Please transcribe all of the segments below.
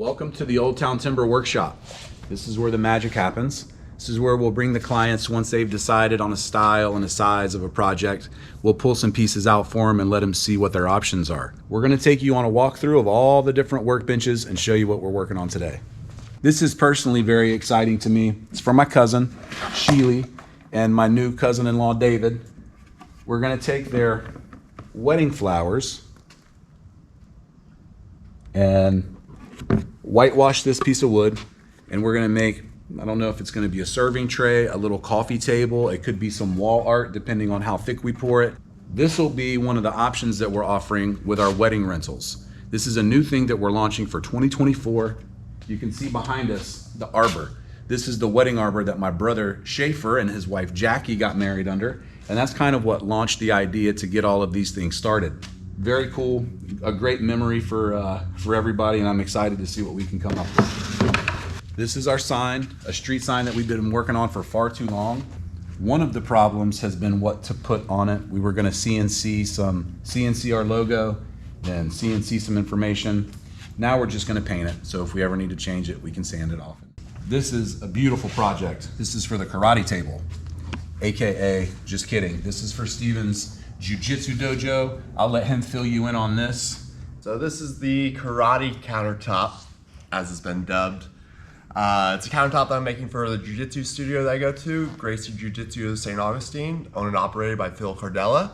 Welcome to the Old Town Timber Workshop. This is where the magic happens. This is where we'll bring the clients once they've decided on a style and a size of a project. We'll pull some pieces out for them and let them see what their options are. We're going to take you on a walkthrough of all the different workbenches and show you what we're working on today. This is personally very exciting to me. It's from my cousin, Sheely, and my new cousin-in-law, David. We're going to take their wedding flowers and whitewash this piece of wood, and we're going to make, I don't know if it's going to be a serving tray, a little coffee table, it could be some wall art depending on how thick we pour it. This will be one of the options that we're offering with our wedding rentals. This is a new thing that we're launching for 2024. You can see behind us the arbor. This is the wedding arbor that my brother Schaefer and his wife Jackie got married under, and that's kind of what launched the idea to get all of these things started. Very cool, a great memory for everybody, and I'm excited to see what we can come up with. This is our sign, a street sign that we've been working on for far too long. One of the problems has been what to put on it. We were going to CNC our logo, then CNC some information. Now we're just going to paint it, so if we ever need to change it, we can sand it off. This is a beautiful project. This is for the karate table, AKA, just kidding. This is for Steven's Jiu-Jitsu dojo. I'll let him fill you in on this. So this is the karate countertop, as it's been dubbed. It's a countertop that I'm making for the Jiu-Jitsu studio that I go to, Gracie Ju'Jitsu St Augustine, owned and operated by Phil Cardella.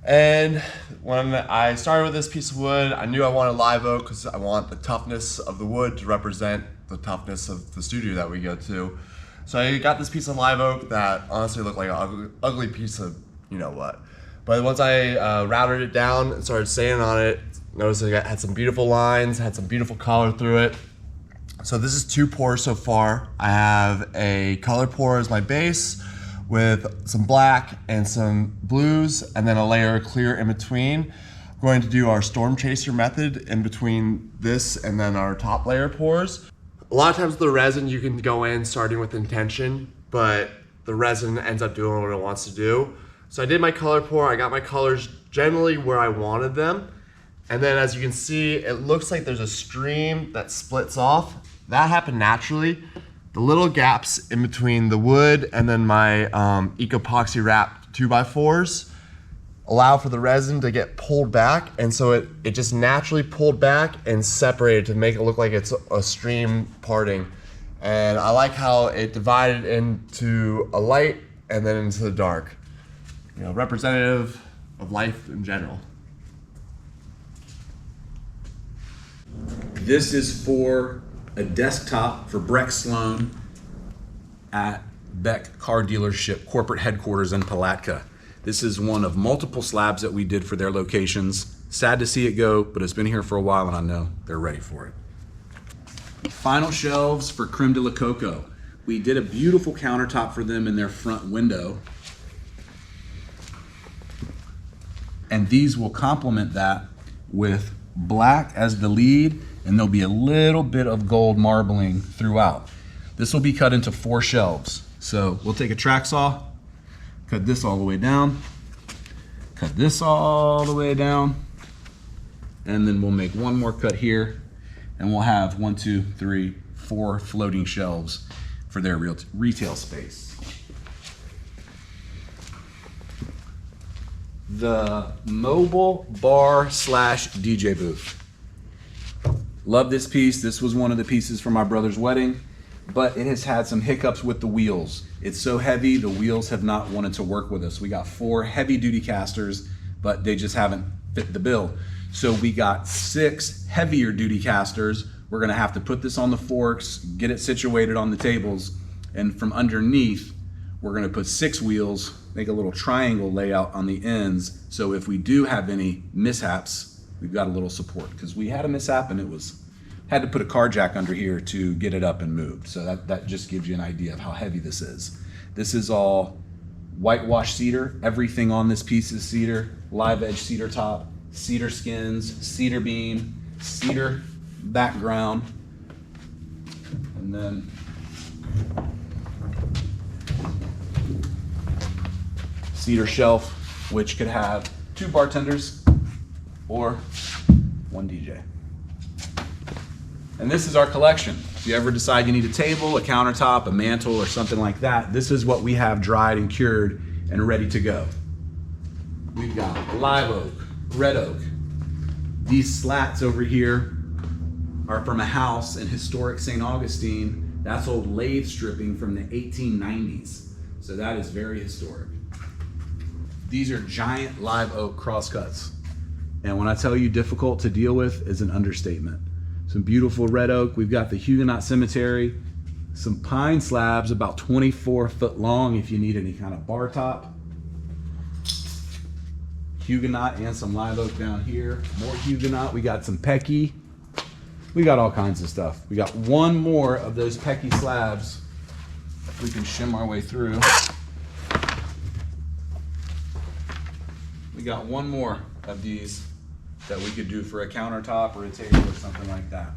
And when I started with this piece of wood, I knew I wanted live oak because I want the toughness of the wood to represent the toughness of the studio that we go to. So I got this piece of live oak that honestly looked like an ugly piece of you know what. But once I routed it down and started sanding on it, noticed it had some beautiful lines, had some beautiful color through it. So this is 2 pours so far. I have a color pour as my base with some black and some blues, and then a layer of clear in between. I'm going to do our storm chaser method in between this and then our top layer pours. A lot of times with the resin, you can go in starting with intention, but the resin ends up doing what it wants to do. So I did my color pour, I got my colors generally where I wanted them. And then as you can see, it looks like there's a stream that splits off. That happened naturally. The little gaps in between the wood and then my epoxy wrapped 2x4s allow for the resin to get pulled back. And so it just naturally pulled back and separated to make it look like it's a stream parting. And I like how it divided into a light and then into the dark. You know, representative of life in general. This is for a desktop for Breck Sloan at Beck Car Dealership corporate headquarters in Palatka. This is one of multiple slabs that we did for their locations. Sad to see it go, but it's been here for a while and I know they're ready for it. Final shelves for Creme de la Coco. We did a beautiful countertop for them in their front window. And these will complement that with black as the lead, and there'll be a little bit of gold marbling throughout. This will be cut into 4 shelves. So we'll take a track saw, cut this all the way down, cut this all the way down, and then we'll make one more cut here, and we'll have 1, 2, 3, 4 floating shelves for their retail space. The mobile bar / DJ booth. Love this piece. This was one of the pieces for my brother's wedding, but it has had some hiccups with the wheels. It's so heavy, the wheels have not wanted to work with us. We got 4 heavy duty casters, but they just haven't fit the bill. So we got 6 heavier duty casters. We're gonna have to put this on the forks, get it situated on the tables, and from underneath, we're gonna put 6 wheels, make a little triangle layout on the ends, so if we do have any mishaps, we've got a little support. Because we had a mishap and had to put a car jack under here to get it up and moved. So that just gives you an idea of how heavy this is. This is all whitewashed cedar. Everything on this piece is cedar, live edge cedar top, cedar skins, cedar beam, cedar background, and then cedar shelf, which could have 2 bartenders or 1 DJ. And this is our collection. If you ever decide you need a table, a countertop, a mantle, or something like that, this is what we have dried and cured and ready to go. We've got live oak, red oak. These slats over here are from a house in historic St. Augustine. That's old lathe stripping from the 1890s. So that is very historic. These are giant live oak crosscuts. And when I tell you difficult to deal with is an understatement. Some beautiful red oak. We've got the Huguenot cemetery, some pine slabs about 24 foot long if you need any kind of bar top. Huguenot and some live oak down here. More Huguenot. We got some Pecky. We got all kinds of stuff. We got one more of those Pecky slabs. We can shim our way through. We got one more of these that we could do for a countertop or a table or something like that.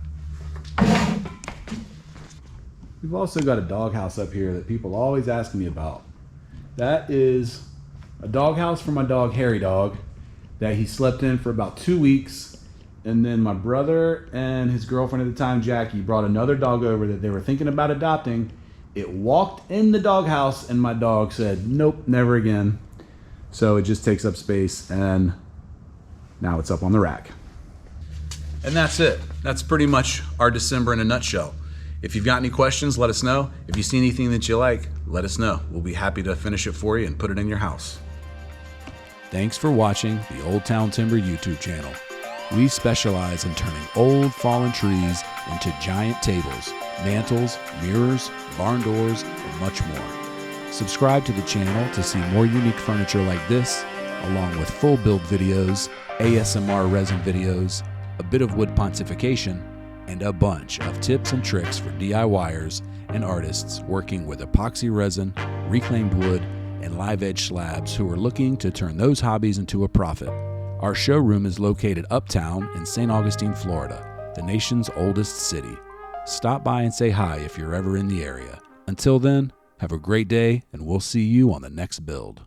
We've also got a doghouse up here that people always ask me about. That is a doghouse for my dog, Harry Dog, that he slept in for about 2 weeks. And then my brother and his girlfriend at the time, Jackie, brought another dog over that they were thinking about adopting. It walked in the doghouse and my dog said, nope, never again. So it just takes up space, and now it's up on the rack. And that's it. That's pretty much our December in a nutshell. If you've got any questions, let us know. If you see anything that you like, let us know. We'll be happy to finish it for you and put it in your house. Thanks for watching the Old Town Timber YouTube channel. We specialize in turning old fallen trees into giant tables, mantles, mirrors, barn doors, and much more. Subscribe to the channel to see more unique furniture like this, along with full build videos, ASMR resin videos, a bit of wood pontification, and a bunch of tips and tricks for DIYers and artists working with epoxy resin, reclaimed wood, and live edge slabs who are looking to turn those hobbies into a profit. Our showroom is located uptown in St. Augustine, Florida, the nation's oldest city. Stop by and say hi if you're ever in the area. Until then, have a great day, and we'll see you on the next build.